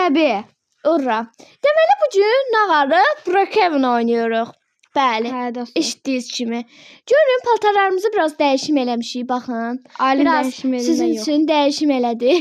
Təbii. Ura. Deməli bu gün nağarı Brookhaven oynuyoruz. Bəli. Hə, dostlar. Eşitdiyiniz kimi. Görün paltarlarımızı biraz dəyişim eləmişik, baxın. Alim Biraz dəyişim eləmək sizin yox. üçün dəyişim elədi.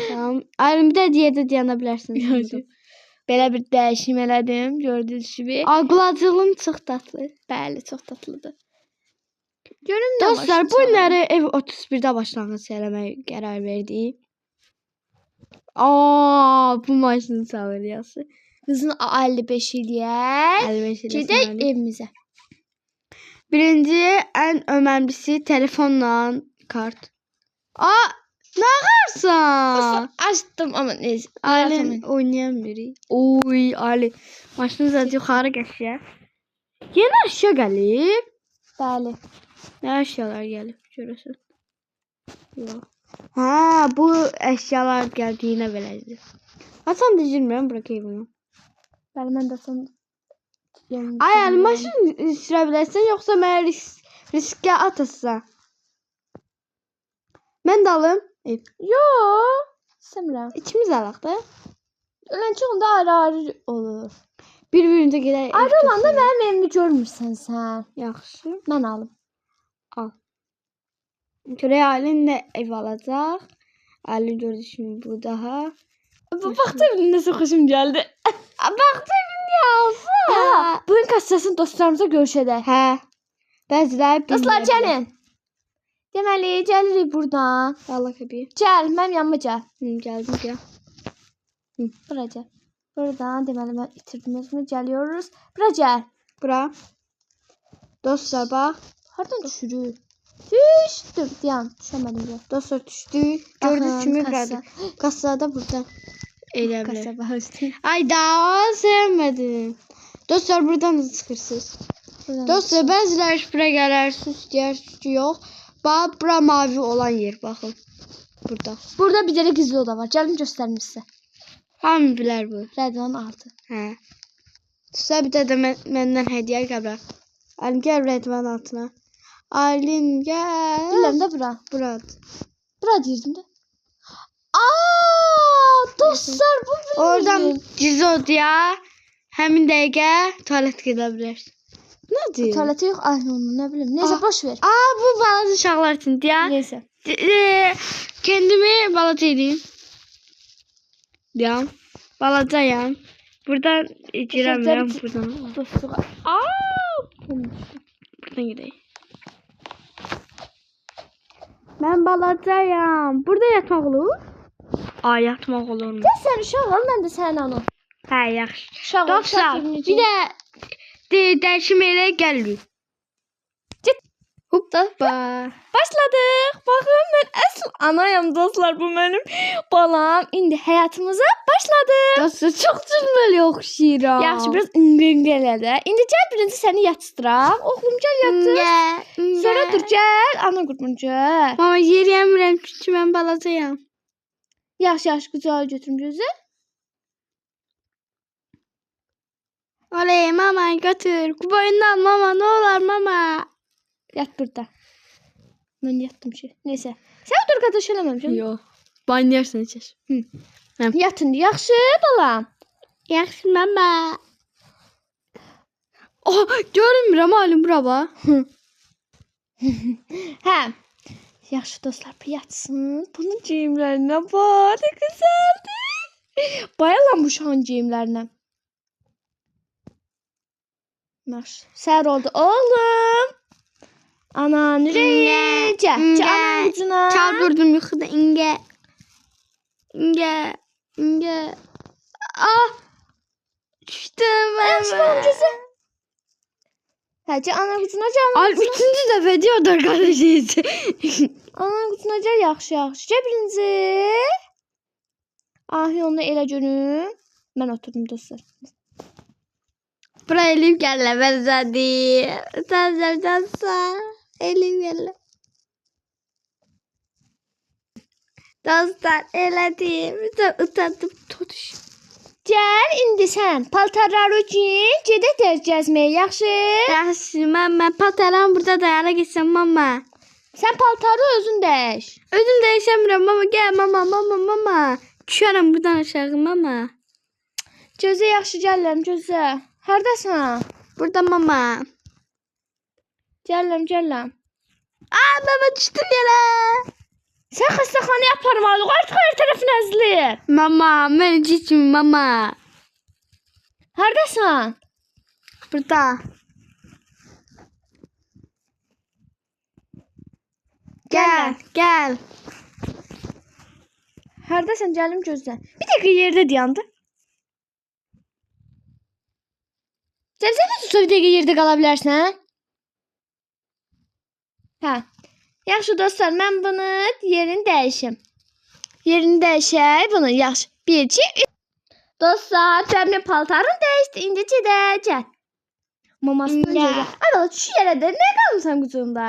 Tamam. Alim də deyədə deyana bilərsiniz. Belə bir dəyişim elədim, gördüyünüz kimi. Alqılacılım çox tatlı. Bəli, çox tatlıdır. Görün nə Dostlar, başa bu çalır. günləri ev 31-də başlanğıc eləməyə qərar verdik. Bu maşının savriyası. Qızın 55 eləyək. 55 Gedək eləsin. evimizə. Birinci, ən önəmlisi telefonla kart. Nə qarsan? Açdım amma neyse. Alin oynayan biri. Oy, Ali. Maşını zaten yuxarı gəşə. Yeni əşya gəlib. Bəli. Nə əşyalar gəlib görəsən? Yox. Bu əşyalar gəldiyinə belədir. Hasan dizilmirəm Brookhaven'ı. Bəli, mən də son. Ay, Ali, maşın sürə bilərsən, yoxsa mənə riskə atasan? Mən də alım. Yox. İstəmirəm. İkimiz alaq da. Ölənçi onda ayrı-ayrı olur. Bir-birimizə gedək. Ayrı olanda mənim evimi görmürsən sən. Yaxşı. Mən alım. Görək Alin də ev alacaq. Alin gördü şimdi bu daha. Bax evin nəsə xoşum gəldi. Bax niyə alsın? Hə, bugün kassasını dostlarımıza görüşədək. Hə. Bəziləri Dostlar gəlin. Deməli, gəlirik buradan. Allah kəbi. Gəl, mənim yanıma gəl. Gəldim ya. Bura gəl. Buradan deməli mən itirdim özümü. Gəliyoruz. Bura gəl. Bura. Dostlar bax. Hardan düşürük? Düşdüm. Dayan, düşəmədim ya. Dostlar düşdük. Gördünüz kimi kassa. burada. Kassada burada. Elə bilər. Kassa bağışdı. Ay daha sevmədim. Dostlar buradan da çıxırsınız. Dostlar bəziləri şifrə gələr, süs deyər, süs yox. Bax bura mavi olan yer baxın. Burada. Burada bir dənə gizli oda var. Gəlin göstərim sizə. Hamı bilər bu. Rədvanın altı. Hə. Sizə bir də məndən hədiyyə qəbul. Alim gəl Rədvan altına. Alim gəl. Bilirəm də bura. Buradır. Bura deyirdim də. Dostlar bu benim. Oradan gizli odaya həmin dəqiqə tualet gedə bilərsən. Nədir? Tuvalete yox, aynı onun, nə bilim. Neyse boş ver. Bu balaca uşaqlar üçün ya. Neyse. Kendimi balaca edeyim. Ya. Balacayam. Buradan giremiyorum buradan. Dostluğa. Buradan gideyim. Ben balacayam. Burada yatmaq olur. Yatmaq olur mu? Gəl sən uşaq ol, mən də sənin anam. Hə, yaxşı. Uşaq ol. Dostlar, bir də dəyişim elə gəlir. Hoppa. Başladıq. Baxın, mən əsl anayam dostlar, bu mənim balam. İndi həyatımıza başladıq. Dostlar, çox cürməli oxşayıram. Yaxşı, biraz ingə də. İndi gəl birinci səni yatışdıraq. Oğlum gəl yatır. Sonra dur gəl, ana qurban gəl. Mama yeriyəmirəm çünki mən balacayam. Yaxşı, qucağa götürüm gözü. Oley mama götür. Boyundan mama ne olur mama. Yat burada. Ben yattım ki. Neyse. Sen dur qardaş eləməmişəm. Yox. Banlayarsan içər. Yatın. Yaxşı balam. Yaxşı mama. Görünmürəm alim bura bax. Hə. Yaxşı dostlar, bu yatsın. Bunun geyimlərinə bax, nə gözəldir. Bayılam bu uşağın geyimlərinə. Yaxşı. Səhər oldu oğlum. Ana, nereye? Gəl ananın ucuna. Çaldırdım yuxuda ingə. Düşdüm. Yaxşı gözü. Həcə ananın ucuna gəl. Al 3-cü dəfə deyirdi qardaşınız. Ananın ucuna gəl yaxşı. Gəl birinci. Onu elə görüm. Mən oturdum dostlar. Bura elif gələ bəzədi. Dansa. Elif gələ. Dostlar elədim. Utandım. Tutuş. Gəl indi sən paltarları giyin, gedək dərs gəzməyə, yaxşı? Yaxşı, mən paltaram burada dayana getsəm mama. Sən paltarı özün dəyiş. Özüm dəyişəmirəm mama, gəl mama. Düşərəm buradan aşağı mama. Gözə yaxşı gəlirəm, gözə. Hardasan? Burada mama. Gəlirəm. Aa mama düşdüm yerə. Sən xəstəxanaya aparmalıyıq. Artıq hər tərəfin əzilir. Mama, mən gitmim mama. Hardasan? Burada. Gel. Hardasan gəlim gözlə. Bir dəqiqə yerdə dayandı. Sən necə bir dəqiqə yerdə qala bilərsən? Hə. Yaxşı dostlar, mən bunu yerini dəyişim. Yerini dəyişək bunu. Yaxşı. 1 2 3. Dostlar, cəmli paltarın dəyişdi. İndi gedəcək. Mamasını görəcək. Ay bala, şu yerə də nə qalmısan qucunda?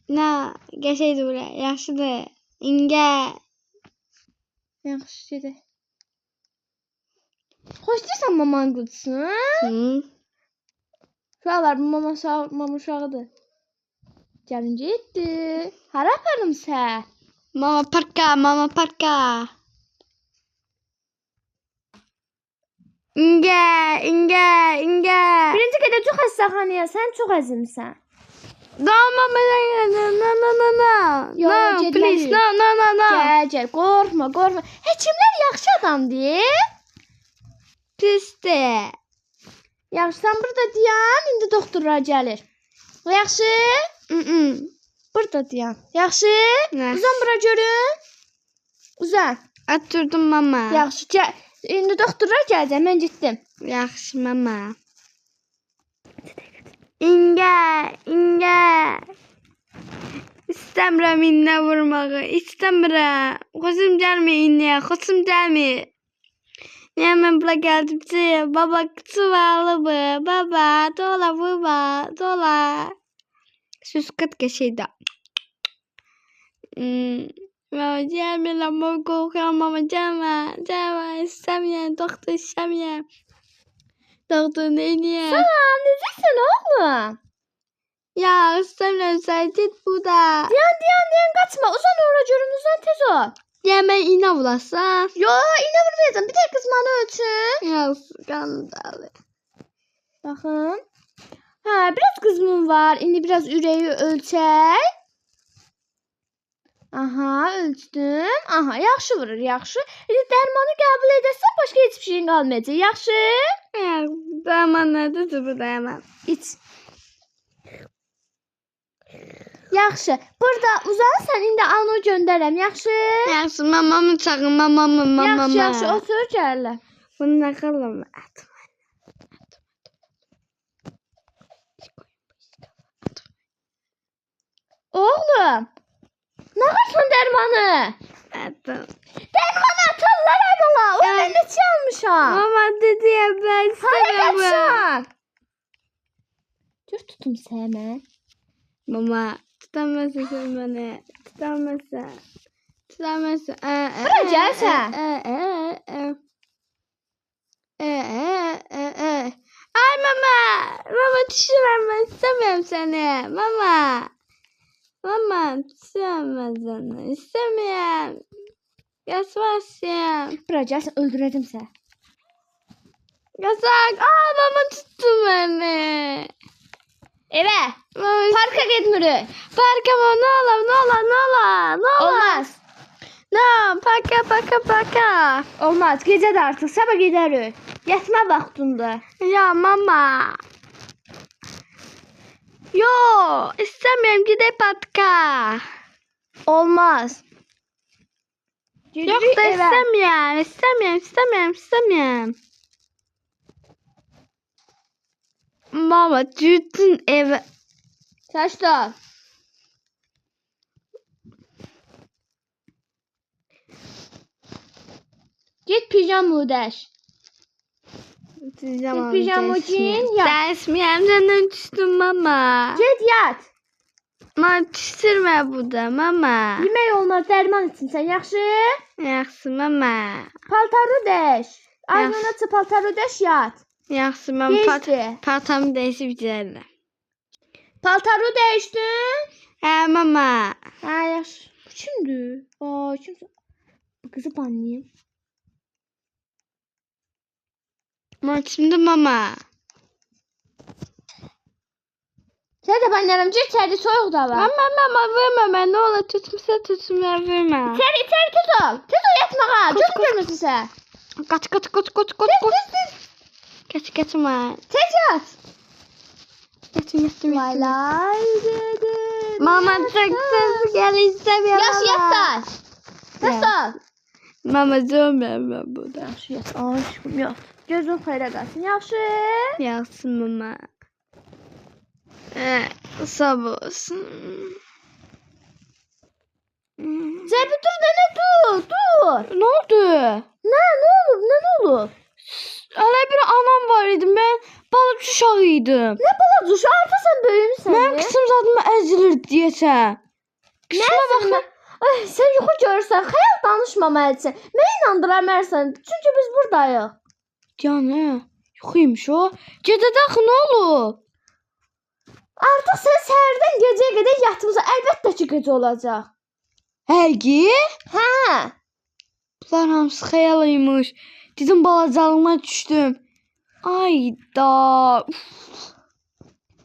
Ne geçeydi buraya. Yaşlıdır. İnge. Yaxşı gedək. Xoş deyirsən mamanın qucusunu? Hı. Uşaqlar, bu mama uşağıdır. Gəlin getdi. Hara aparım sən? Mama parka. İnge. Birinci gedəcək xəstəxanaya. Sən çox əzimsən. No, mama, Yo, no, please, no. Gəl, qorxma. Həkimlər yaxşı adamdır. Pisdi. Yaxşı, sən burada dayan. İndi doktorlar gəlir. Yaxşı? Burada dayan. Yaxşı? Yaxşı. Uzan bura görün. Uzan. Oturdum mama. Yaxşı, gəl. İndi doktorlar gələcək. Mən getdim. Yaxşı mama. İnge. İstəmirəm inne vurmağı. İstəmirəm. Xoşum gəlmir inneye. Xoşum gəlmir. Niye ben bura geldim ki? Baba çuvalı mı? Baba dola vurma. Dola. Sus kıt geçeydi. Mama gelme lan. Mama korkuyorum mama gelme. İstemiyorum. Doktor istemiyorum. Doktor niye? Salam, necəsən oğlum? Ya istemiyorum sen git burada. Dayan, qaçma. Uzan ora görün, uzan tez ol. Ya ben iğne bulasam. Yo, iğne vurmayacağım. Bir dəqiqə qızmanı ölçün. Ya skandalı. Baxın. Hə, biraz qızmım var. İndi biraz ürəyi ölçək. Aha, ölçdüm. Aha, yaxşı vurur, yaxşı. İndi dərmanı qəbul edəsən, başqa heç bir şeyin qalmayacaq. Yaxşı? Ya zaman nedir burada hemen. İç. Yaxşı. Burada uzan, sən indi anı göndərəm. Yaxşı? Yaxşı mamamı çağır mamamı. Yaxşı, otur gəlirlər. Bunu ne kılım? Oğlum. Nə qarsan dərmanı? Atım. Dərmanı atarlar əmala. O mən neçə almışam? Mama dedi ya ben Hara istemem. qaçsan? Gör tutum sənə. Mama tutamazsın sen beni. Tutamazsın. Bura gəl sən. Ay mama. Mama düşürəm ben istemiyorum seni. Mama düşürəm seni. İstemiyorum. Yasvarsın. Bura gəl sən, öldürəcəm səni. Yasak. Mama tuttu beni. Evə. Mama, Parka getmirik. parka mı? Ne ola? Olmaz. Ne? Parka. Olmaz. Gecədir artıq. Sabah gedərik. Yatma vaxtındır. Ya mama. Yo, istemiyorum gidip parka. Olmaz. Yok da istemiyorum. Mama gittin eve. Saçlar. Git pijama dəş. Pijama giyin yat. Dersmiyem senden düştüm mama. Get yat. Mama düşürme burada mama. Yemək olmaz, dərman içinsən. Yaxşı? Yaxşı mama. Paltarı dəş. Ağzına çıx, paltarı dəş yat. Yaxşı mama. Geçdi. Paltamı değişip gidelim. Paltarı dəyişdin? Mama. Hə, yaxşı. Bu kimdir? Kimsə? Bu kızı banlayayım. Şimdi mama. Sen de banlarım. Gir içeri, soğuk da var. Mama vurma ben. Ne olur tutma vurma. İçeri tez ol. Tez ol yatmağa. Gözüm görmesin sen. Kaç. Kaçma. Tez yat. Yattım. Lay dedi. Mama çok ses gel istemiyorum. Yaş yat da. Tez ol. Mama zormuyorum ben burada. Yaxşı yat. Aşkım yat. Gözün xeyrə qalsın. Yaxşı. Yatsın mama. Sağ olsun. Cəbi dur nənə dur. Ne oldu? Nə olub? Öyle bir anam var idim. Ben balık uşağıydım. Nə balaca artıq sən böyümüsən. Benim kısım zaten ezilir diyese. Kısma bakın. Ay, sən yuxu görürsən, xəyal danışmamalısan. Məni inandıra bilmərsən. Çünki biz buradayıq. Yani yoxuymuş o. Gecədə axı ne olub? Artıq sən səhərdən gecəyə qədər yatmısan. Əlbəttə ki, gecə olacaq. Həqiqi? Hə. Bunlar hamısı xəyalıymış. Dedim balacalığına düşdüm. Ayda.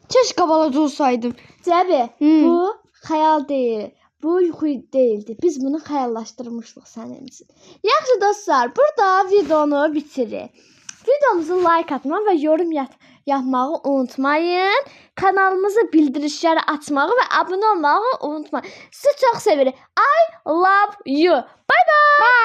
Keşke balaca olsaydım. Cəbi, Hmm. bu xəyal deyil. Bu yuxu deyildi. Biz bunu xəyallaşdırmışdıq sənin üçün. Yaxşı dostlar, burada videonu bitiririk. Videomuzu like atmağı və yorum yapmağı unutmayın. Kanalımızı bildirişləri açmağı və abunə olmağı unutmayın. Sizi çox sevirik. I love you. Bye bye.